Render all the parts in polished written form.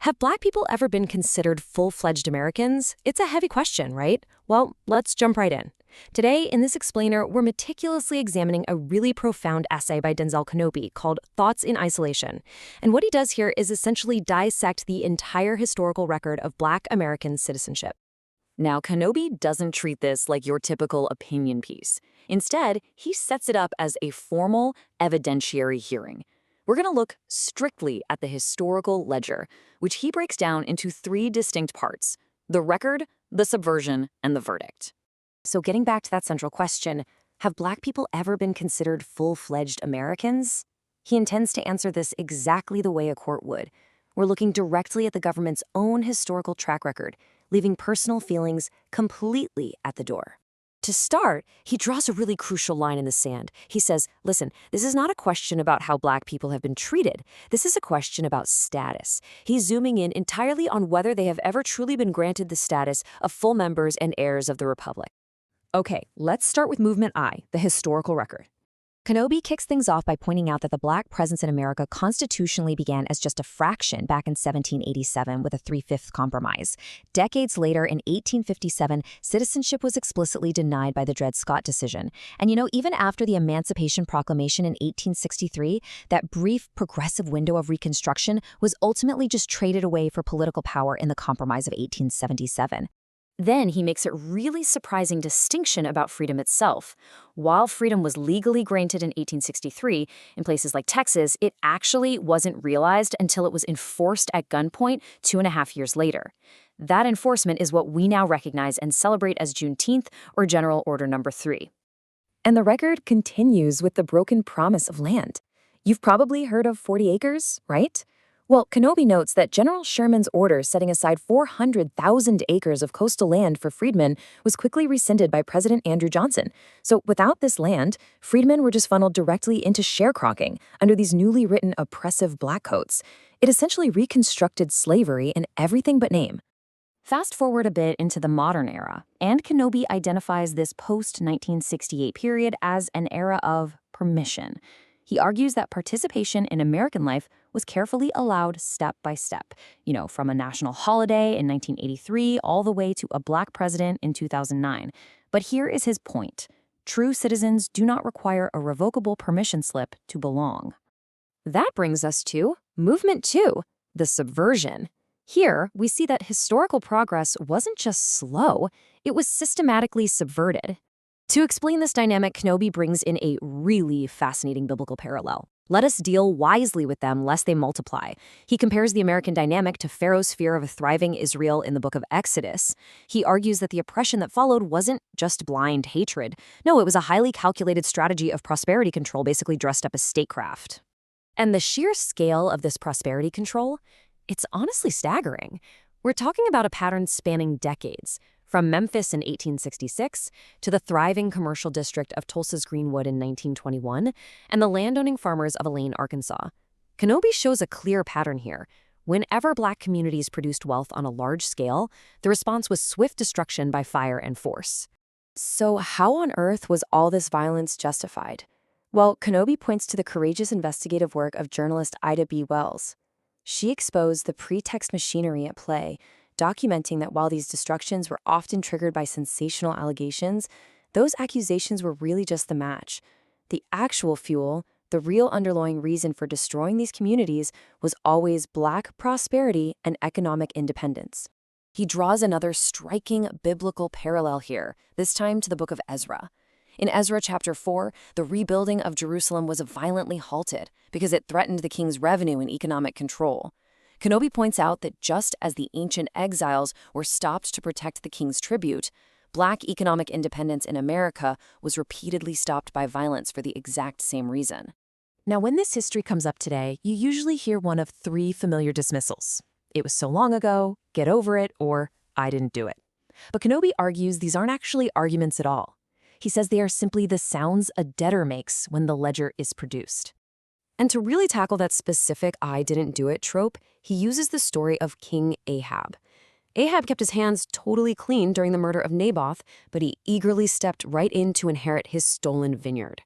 Have Black people ever been considered full-fledged Americans? It's a heavy question, right? Well, let's jump right in. Today, in this explainer, we're meticulously examining a really profound essay by Denzel Kenobi called Thoughts in Isolation. And what he does here is essentially dissect the entire historical record of Black American citizenship. Now, Kenobi doesn't treat this like your typical opinion piece. Instead, he sets it up as a formal evidentiary hearing. We're going to look strictly at the historical ledger, which he breaks down into three distinct parts: the record, the subversion, and the verdict. So getting back to that central question, have Black people ever been considered full-fledged Americans? He intends to answer this exactly the way a court would. We're looking directly at the government's own historical track record, leaving personal feelings completely at the door. To start, he draws a really crucial line in the sand. He says, listen, this is not a question about how Black people have been treated. This is a question about status. He's zooming in entirely on whether they have ever truly been granted the status of full members and heirs of the Republic. Okay, let's start with Movement I, the historical record. Kenobi kicks things off by pointing out that the Black presence in America constitutionally began as just a fraction back in 1787 with a 3/5 compromise. Decades later, in 1857, citizenship was explicitly denied by the Dred Scott decision. And even after the Emancipation Proclamation in 1863, that brief progressive window of Reconstruction was ultimately just traded away for political power in the Compromise of 1877. Then he makes a really surprising distinction about freedom itself. While freedom was legally granted in 1863 in places like Texas, it actually wasn't realized until it was enforced at gunpoint 2.5 years later. That enforcement is what we now recognize and celebrate as Juneteenth, or General Order No. 3. And the record continues with the broken promise of land. You've probably heard of 40 acres, right? Well, Kenobi notes that General Sherman's order setting aside 400,000 acres of coastal land for freedmen was quickly rescinded by President Andrew Johnson. So without this land, freedmen were just funneled directly into sharecropping under these newly written oppressive black codes. It essentially reconstructed slavery in everything but name. Fast forward a bit into the modern era, and Kenobi identifies this post-1968 period as an era of permission. He argues that participation in American life was carefully allowed step by step, from a national holiday in 1983 all the way to a Black president in 2009. But here is his point. True citizens do not require a revocable permission slip to belong. That brings us to Movement 2, the subversion. Here, we see that historical progress wasn't just slow, it was systematically subverted. To explain this dynamic, Kenobi brings in a really fascinating biblical parallel. Let us deal wisely with them lest they multiply. He compares the American dynamic to Pharaoh's fear of a thriving Israel in the book of Exodus. He argues that the oppression that followed wasn't just blind hatred. No, it was a highly calculated strategy of prosperity control, basically dressed up as statecraft. And the sheer scale of this prosperity control, it's honestly staggering. We're talking about a pattern spanning decades, from Memphis in 1866 to the thriving commercial district of Tulsa's Greenwood in 1921 and the landowning farmers of Elaine, Arkansas. Kenobi shows a clear pattern here. Whenever Black communities produced wealth on a large scale, the response was swift destruction by fire and force. So how on earth was all this violence justified? Well, Kenobi points to the courageous investigative work of journalist Ida B. Wells. She exposed the pretext machinery at play, documenting that while these destructions were often triggered by sensational allegations, those accusations were really just the match. The actual fuel, the real underlying reason for destroying these communities, was always Black prosperity and economic independence. He draws another striking biblical parallel here, this time to the book of Ezra. In Ezra chapter 4, the rebuilding of Jerusalem was violently halted because it threatened the king's revenue and economic control. Kenobi points out that just as the ancient exiles were stopped to protect the king's tribute, Black economic independence in America was repeatedly stopped by violence for the exact same reason. Now, when this history comes up today, you usually hear one of three familiar dismissals. It was so long ago, get over it, or I didn't do it. But Kenobi argues these aren't actually arguments at all. He says they are simply the sounds a debtor makes when the ledger is produced. And to really tackle that specific I didn't do it trope, he uses the story of King Ahab. Ahab kept his hands totally clean during the murder of Naboth, but he eagerly stepped right in to inherit his stolen vineyard.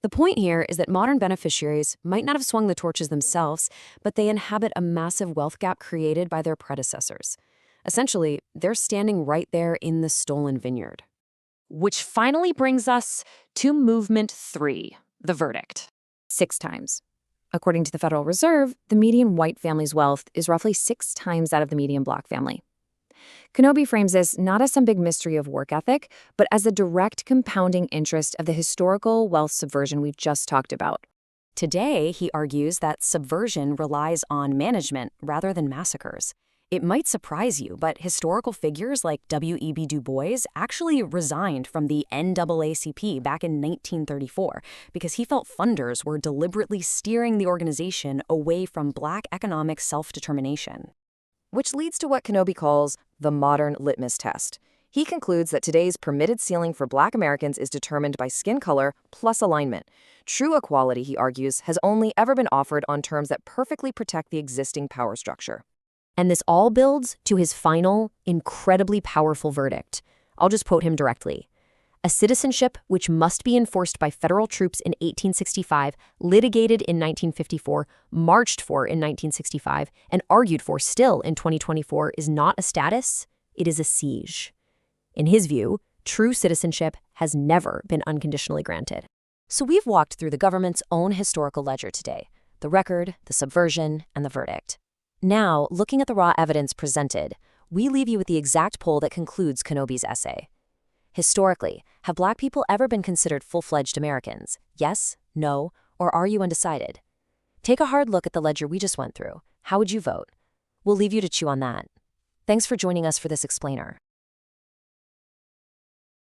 The point here is that modern beneficiaries might not have swung the torches themselves, but they inhabit a massive wealth gap created by their predecessors. Essentially, they're standing right there in the stolen vineyard. Which finally brings us to Movement 3, the verdict. 6 times. According to the Federal Reserve, the median white family's wealth is roughly 6 times that of the median black family. Knobe frames this not as some big mystery of work ethic, but as a direct compounding interest of the historical wealth subversion we've just talked about. Today, he argues that subversion relies on management rather than massacres. It might surprise you, but historical figures like W.e.b. Du Bois actually resigned from the NAACP back in 1934 because he felt funders were deliberately steering the organization away from black economic self-determination. Which leads to what Knobe calls the modern litmus test. He concludes that today's permitted ceiling for black Americans is determined by skin color plus alignment. True equality, he argues, has only ever been offered on terms that perfectly protect the existing power structure. And this all builds to his final, incredibly powerful verdict. I'll just quote him directly. A citizenship which must be enforced by federal troops in 1865, litigated in 1954, marched for in 1965, and argued for still in 2024 is not a status, it is a siege. In his view, true citizenship has never been unconditionally granted. So we've walked through the government's own historical ledger today, the record, the subversion, and the verdict. Now, looking at the raw evidence presented, we leave you with the exact poll that concludes Knobe's essay. Historically, have black people ever been considered full-fledged Americans? Yes, no, or are you undecided? Take a hard look at the ledger we just went through. How would you vote? We'll leave you to chew on that. Thanks for joining us for this explainer.